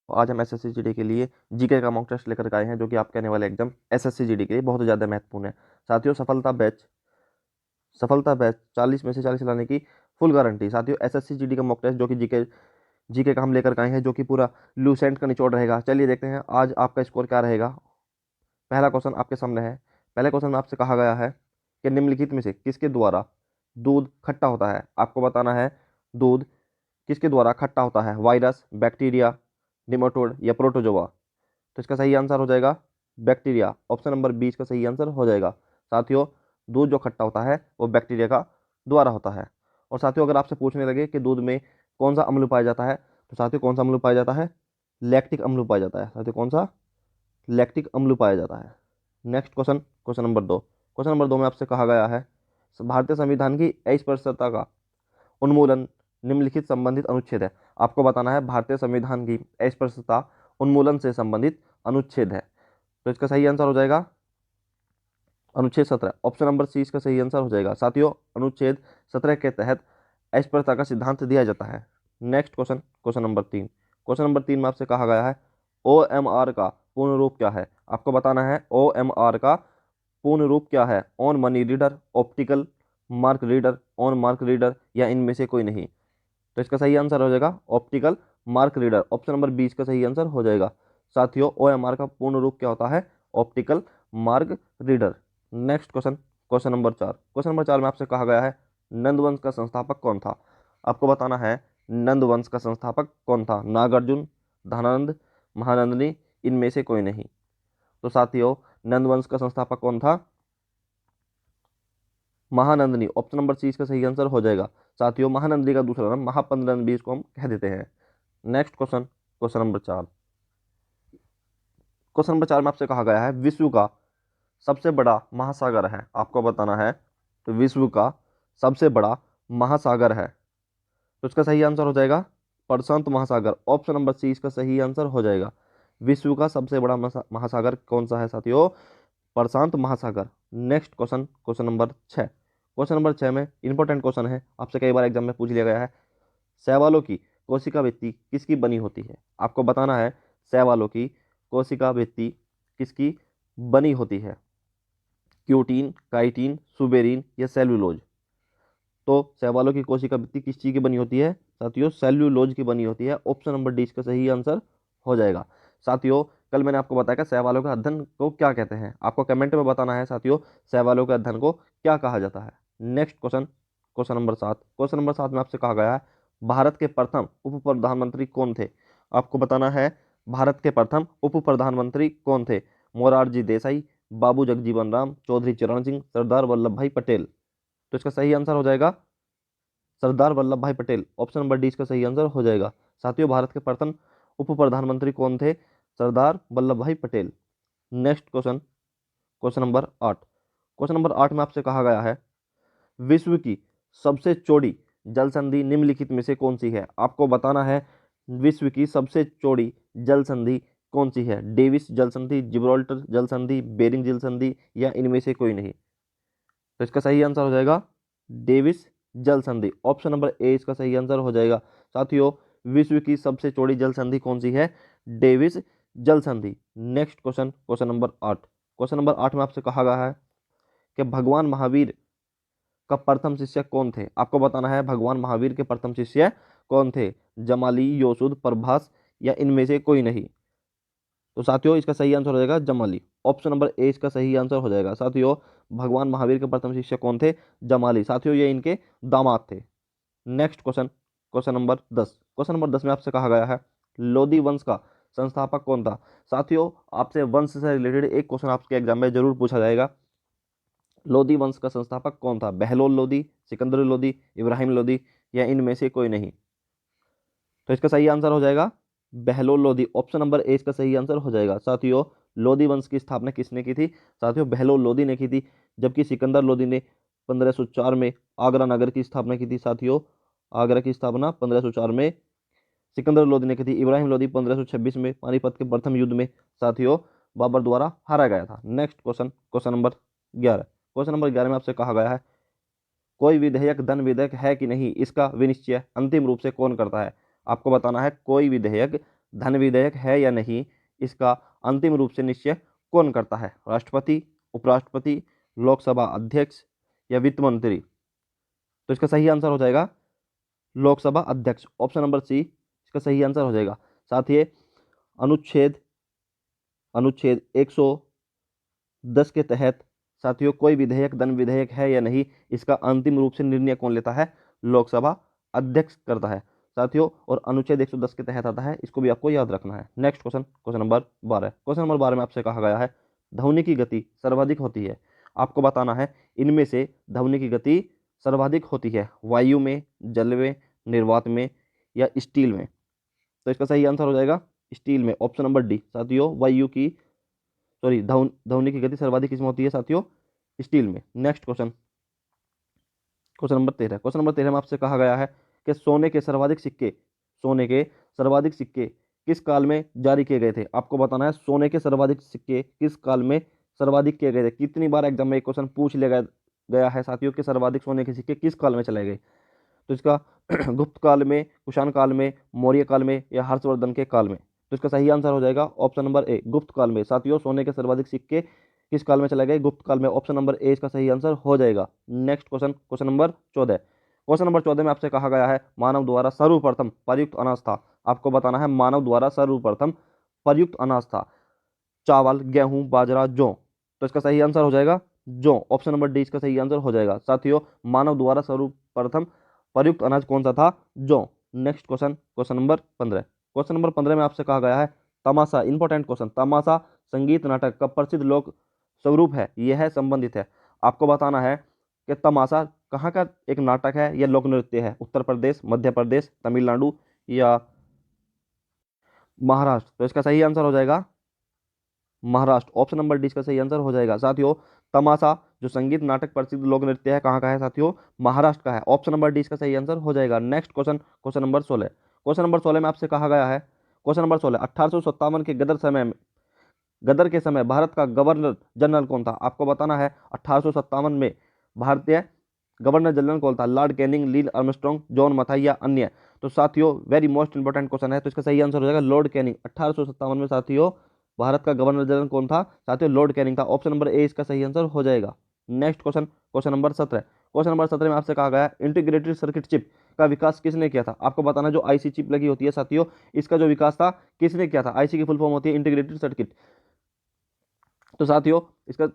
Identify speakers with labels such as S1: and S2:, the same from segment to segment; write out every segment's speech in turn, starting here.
S1: आज हम SSC GD के लिए जीके का मॉक टेस्ट लेकर के आए हैं, जो कि आपके आने वाले एग्जाम एसएससी जीडी के लिए बहुत ज़्यादा महत्वपूर्ण है। साथियों, सफलता बैच 40 में से 40 लाने की फुल गारंटी। साथियों, एसएससी जीडी का मॉक टेस्ट जो कि जीके का हम लेकर के आए हैं, जो कि पूरा लूसेंट का निचोड़ रहेगा। चलिए देखते हैं आज आपका स्कोर क्या रहेगा। पहला क्वेश्चन आपके सामने है। पहले क्वेश्चन में आपसे कहा गया है कि निम्नलिखित में से किसके द्वारा दूध खट्टा होता है। आपको बताना है दूध किसके द्वारा खट्टा होता है, वायरस, बैक्टीरिया, निमेटोड या प्रोटोजोआ। तो इसका सही आंसर हो जाएगा बैक्टीरिया। ऑप्शन नंबर 20 का सही आंसर हो जाएगा। साथियों, दूध जो खट्टा होता है वो बैक्टीरिया का द्वारा होता है। और साथियों, अगर आपसे पूछने लगे कि दूध में कौन सा अम्ल पाया जाता है, तो साथियों कौन सा अम्ल पाया जाता है, लैक्टिक अम्ल पाया जाता है। साथियों, कौन सा, लैक्टिक अम्ल पाया जाता है। Next question, question number 2। Question number 2 में आपसे कहा गया है भारतीय संविधान की अस्पृश्यता का उन्मूलन निम्नलिखित संबंधित अनुच्छेद है। आपको बताना है भारतीय संविधान की अस्पृश्यता उन्मूलन से संबंधित अनुच्छेद है। तो इसका सही आंसर हो जाएगा अनुच्छेद 17। ऑप्शन नंबर सी इसका सही आंसर हो जाएगा। साथियों, अनुच्छेद 17 के तहत अस्पृश्यता का सिद्धांत दिया जाता है। Next question, question number 3। Question number 3 में आपसे कहा गया है OMR का पूर्ण रूप क्या है। आपको बताना है OMR का पूर्ण रूप क्या है, on money reader, optical mark reader, on mark reader या इनमें से कोई नहीं। तो इसका सही आंसर हो जाएगा optical mark reader. Option number 20 का सही आंसर हो जाएगा। साथियों, OMR का पूर्ण रूप क्या होता है, optical mark reader. Next question, question number 4। Question number 4 में आपसे कहा गया है नंदवंश का संस्थापक कौन था। आपको बताना है नंदवंश का संस्थापक कौन था, नागार्जुन, धनानंद, महानंदनी, इनमें से कोई नहीं। तो साथियों, नंदवंश का संस्थापक कौन था, महानंदनी। ऑप्शन नंबर सी इसका सही आंसर हो जाएगा। साथियों, महानंदनी का दूसरा नाम महापंद्रनंद भी इसको हम कह देते हैं। Next question, question number 4। Question number 4 में आपसे कहा गया है विश्व का सबसे बड़ा महासागर है। आपको बताना है तो विश्व का सबसे बड़ा महासागर है। तो इसका सही आंसर हो जाएगा प्रशांत महासागर। ऑप्शन नंबर सी इसका सही आंसर हो जाएगा। विश्व का सबसे बड़ा महासागर कौन सा है साथियों, प्रशांत महासागर। Next question, question number 6। Question number 6 में इंपॉर्टेंट क्वेश्चन है, आपसे कई बार एग्जाम में पूछ लिया गया है। शैवालों की कोशिका भित्ति किसकी बनी होती है। आपको बताना है शैवालों की कोशिका भित्ति किसकी बनी होती है, क्यूटीन, काइटिन, सुबेरिन या सेल्यूलोज। तो शैवालों की कोशिका भित्ति किस चीज की बनी होती है साथियों, सेल्यूलोज की बनी होती है। ऑप्शन नंबर डी इसका सही आंसर हो जाएगा। साथियों, कल मैंने आपको बताया कि शैवालों के अध्ययन को क्या कहते हैं। आपको कमेंट में बताना है साथियों शैवालों के अध्ययन को क्या कहा जाता है। Next question, question number 7। Question number 7 में आपसे कहा गया है भारत के प्रथम उप प्रधानमंत्री कौन थे। आपको बताना है भारत के प्रथम उप प्रधानमंत्री कौन थे, मोरारजी देसाई, बाबू जगजीवन राम, चौधरी चरण सिंह, सरदार वल्लभ भाई पटेल। तो इसका सही आंसर हो जाएगा सरदार वल्लभ भाई पटेल। ऑप्शन नंबर डी इसका सही आंसर हो जाएगा। साथियों, भारत के प्रथम उप प्रधानमंत्री कौन थे, सरदार वल्लभ भाई Patel. Next question, question number 8। Question number 8 में आपसे कहा गया है विश्व की सबसे चौड़ी जल संधि निम्नलिखित में से कौन सी है। आपको बताना है विश्व की सबसे चौड़ी जल संधि कौन सी है, डेविस जल संधि, जिब्राल्टर जल संधि, बेरिंग जल संधि या इनमें से कोई नहीं। तो इसका सही आंसर हो जाएगा डेविस जल संधि। ऑप्शन नंबर ए इसका सही आंसर हो जाएगा। साथियों, विश्व की सबसे चौड़ी जल संधि कौन सी है, डेविस जल संधि। Next question, question number 8। Question number 8 में आपसे कहा गया है कि भगवान महावीर का प्रथम शिष्य कौन थे। आपको बताना है भगवान महावीर के प्रथम शिष्य कौन थे, जमाली, योसुद, प्रभास या इनमें से कोई नहीं। तो साथियों, इसका सही आंसर हो जाएगा जमाली। ऑप्शन नंबर ए इसका सही आंसर हो जाएगा। साथियों, भगवान महावीर के प्रथम शिष्य कौन थे, जमाली। साथियों, ये इनके दामाद थे। Next question, question number 10। Question number 10 में आपसे कहा गया है लोधी वंश का संस्थापक कौन था। साथियों, आपसे वंश से रिलेटेड एक क्वेश्चन आपके एग्जाम में जरूर पूछा जाएगा। लोधी वंश का संस्थापक कौन था, बहलोल लोधी, सिकंदर लोधी, इब्राहिम लोधी या इनमें से कोई नहीं। तो इसका सही आंसर हो जाएगा Bahlol Lodhi. Option number A इसका सही आंसर हो जाएगा। साथियों, लोधी वंश की स्थापना किसने की थी, साथियों बहलोल लोधी ने की थी, जबकि सिकंदर लोधी ने 1504 में आगरा नगर की स्थापना की थी। साथियों, आगरा की स्थापना 1504 में सिकंदर लोधी ने की थी। इब्राहिम लोधी 1526 में पानीपत के प्रथम युद्ध में साथियों बाबर द्वारा हारा गया था। Next question, question number 11। Question number 11 में आपसे कहा गया है कोई विधेयक धन विधेयक है कि नहीं, इसका विनिश्चय अंतिम रूप से कौन करता है। आपको बताना है कोई विधेयक धन विधेयक है या नहीं, इसका अंतिम रूप से निश्चय कौन करता है? राष्ट्रपति, उपराष्ट्रपति, लोकसभा अध्यक्ष या वित्त मंत्री? तो इसका सही आंसर हो जाएगा लोकसभा अध्यक्ष, ऑप्शन नंबर सी इसका सही आंसर हो जाएगा। साथ ही अनुच्छेद अनुच्छेद 110 के तहत साथियों कोई विधेयक धन विधेयक है या नहीं, इसका अंतिम रूप से निर्णय कौन लेता है? लोकसभा अध्यक्ष करता है साथियों, और अनुच्छेद 110 के तहत आता है, इसको भी आपको याद रखना है। Next question, question number 12। Question number 12 में आपसे कहा गया है ध्वनि की गति सर्वाधिक होती है, आपको बताना है इनमें से ध्वनि की गति सर्वाधिक होती है वायु में, जल में, निर्वात में या स्टील में? तो इसका सही आंसर हो जाएगा स्टील में, ऑप्शन नंबर डी साथियों। वायु की ध्वनि की गति सर्वाधिक किसमें होती है साथियों? स्टील में। Next question, question number 13। Question number 13 में आपसे कहा गया है कि सोने के सर्वाधिक सिक्के किस काल में जारी किए गए थे? आपको बताना है सोने के सर्वाधिक सिक्के किस काल में सर्वाधिक किए गए थे। कितनी बार एग्जाम में एक क्वेश्चन पूछ लिया गया है साथियों कि सर्वाधिक सोने के सिक्के किस काल में चले गए? तो इसका गुप्त काल में, कुषाण काल में, मौर्य काल में या हर्षवर्धन के काल में? तो इसका सही आंसर हो जाएगा ऑप्शन नंबर ए, गुप्त काल में। साथियों सोने के सर्वाधिक सिक्के किस काल में चले गए? गुप्त काल में, ऑप्शन नंबर ए इसका सही आंसर हो जाएगा। Next question, question number 14। Question number 14 में आपसे कहा गया है मानव द्वारा सर्वप्रथम प्रयुक्त अनाज था। आपको बताना है मानव द्वारा सर्वप्रथम प्रयुक्त अनाज था चावल, गेहूं, बाजरा, जौ? तो इसका सही आंसर हो जाएगा जौ, ऑप्शन नंबर डी इसका सही आंसर हो जाएगा। साथियों मानव द्वारा सर्वप्रथम प्रयुक्त अनाज कौन सा था? जौ। Next question, question number 15। Question number 15 में आपसे कहा गया है तमाशा, इंपॉर्टेंट क्वेश्चन, तमाशा संगीत नाटक का प्रसिद्ध लोक स्वरूप है, यह है संबंधित है। आपको बताना है कि तमाशा कहाँ का एक नाटक है या लोक नृत्य है? उत्तर प्रदेश, मध्य प्रदेश, तमिलनाडु या महाराष्ट्र? तो इसका सही आंसर हो जाएगा महाराष्ट्र, ऑप्शन नंबर डी इसका सही आंसर हो जाएगा। साथियों तमाशा जो संगीत नाटक प्रसिद्ध लोक नृत्य है कहाँ का है साथियों? महाराष्ट्र का है, ऑप्शन नंबर डी इसका सही आंसर हो जाएगा। Next question, question number 16। Question number 16 में आपसे कहा गया है क्वेश्चन नंबर 16 1857 के गदर के समय भारत का गवर्नर जनरल कौन था? आपको बताना है 1857 में भारतीय गवर्नर जनरल कौन था? Lord Canning, Neil Armstrong, John Mathai या अन्य? तो साथियों वेरी मोस्ट इंपॉर्टेंट क्वेश्चन है, तो इसका सही आंसर हो जाएगा लॉर्ड कैनिंग। 1857 में साथियों भारत का गवर्नर जनरल कौन था साथियों? लॉर्ड कैनिंग था, ऑप्शन नंबर ए इसका सही आंसर हो जाएगा। Next question, question number 17। Question number 17 में आपसे कहा गया इंटीग्रेटेड सर्किट चिप का विकास किसने किया था? आपको बताना जो आईसी चिप लगी होती है साथियों, इसका जो विकास था किसने किया था? आईसी की फुल फॉर्म होती है इंटीग्रेटेड सर्किट। तो साथियों इसका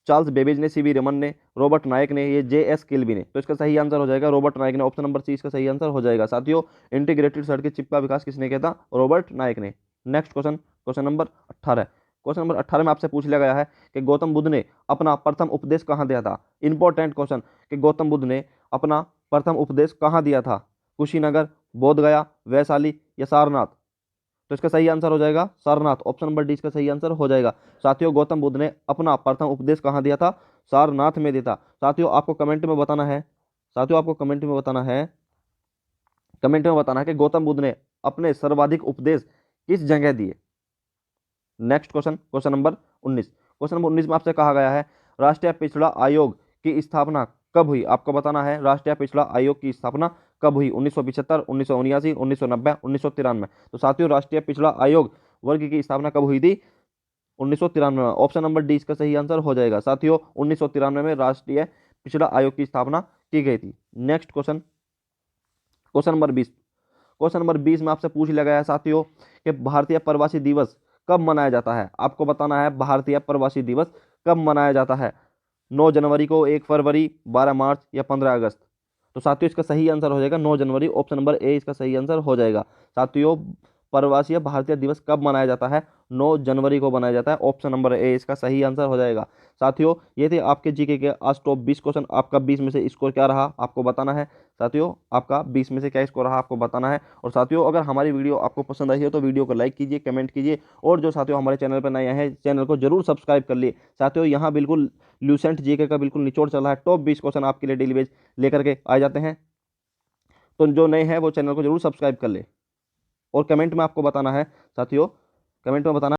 S1: चार्ल्स बेबेज ने, सीवी रमन ने, रॉबर्ट नायक ने, ये जेएस किल्बी ने? तो इसका सही आंसर हो जाएगा रॉबर्ट नायक ने, ऑप्शन नंबर सी इसका सही आंसर हो जाएगा। साथियों इंटीग्रेटेड सर्किट चिप का विकास किसने किया था? रॉबर्ट नायक ने। Next question, question number 18। Question number 18 में आपसे पूछ लिया गया है कि गौतम बुद्ध ने अपना प्रथम उपदेश कहाँ दिया था? इंपॉर्टेंट क्वेश्चन, कि गौतम बुद्ध ने अपना प्रथम उपदेश कहाँ दिया था? कुशीनगर, बोधगया, वैशाली या सारनाथ? तो इसका सही आंसर हो जाएगा सारनाथ, ऑप्शन नंबर डी इसका सही आंसर हो जाएगा। साथियों गौतम बुद्ध ने अपना प्रथम उपदेश कहाँ दिया था? सारनाथ में दिया था। साथियों आपको कमेंट में बताना है, कमेंट में बताना है कि गौतम बुद्ध ने अपने सर्वाधिक उपदेश किस जगह दिए। Next question, question number 19। Question number 19 में आपसे कहा गया है राष्ट्रीय पिछड़ा आयोग की स्थापना कब हुई? आपको बताना है राष्ट्रीय पिछड़ा आयोग की स्थापना कब हुई? 1975, 1979, 1990, 1993? तो साथियों राष्ट्रीय पिछड़ा आयोग वर्ग की स्थापना कब हुई थी? 1993 में, ऑप्शन नंबर डी इसका सही आंसर हो जाएगा। साथियों 1993 में राष्ट्रीय पिछड़ा आयोग की स्थापना की गई थी। Next question, question number 20। Question number 20 में आपसे पूछ लिया गया है साथियों कि भारतीय प्रवासी दिवस कब मनाया जाता है? आपको बताना है भारतीय प्रवासी दिवस कब मनाया जाता है? 9 जनवरी को, 1 फरवरी, 12 मार्च या 15 अगस्त? तो साथियों इसका सही आंसर हो जाएगा 9 जनवरी, ऑप्शन नंबर ए इसका सही आंसर हो जाएगा। साथियों प्रवासी भारतीय दिवस कब मनाया जाता है? 9 जनवरी को मनाया जाता है, ऑप्शन नंबर ए इसका सही आंसर हो जाएगा। साथियों ये थे आपके जीके के आज टॉप 20 क्वेश्चन। आपका 20 में से स्कोर क्या रहा आपको बताना है। साथियों आपका 20 में से क्या स्कोर रहा आपको बताना है। और साथियों अगर हमारी वीडियो आपको पसंद आई है तो वीडियो को लाइक कीजिए, कमेंट कीजिए, और जो साथियों हमारे चैनल पर नए हैं चैनल को जरूर सब्सक्राइब कर लिए। साथियों यहाँ बिल्कुल ल्यूसेंट जीके का बिल्कुल निचोड़ चल रहा है, टॉप 20 क्वेश्चन आपके लिए डेली बेस लेकर के आ जाते हैं। तो जो नए हैं वो चैनल को जरूर सब्सक्राइब कर ले। और कमेंट में आपको बताना है साथियों, कमेंट में बताना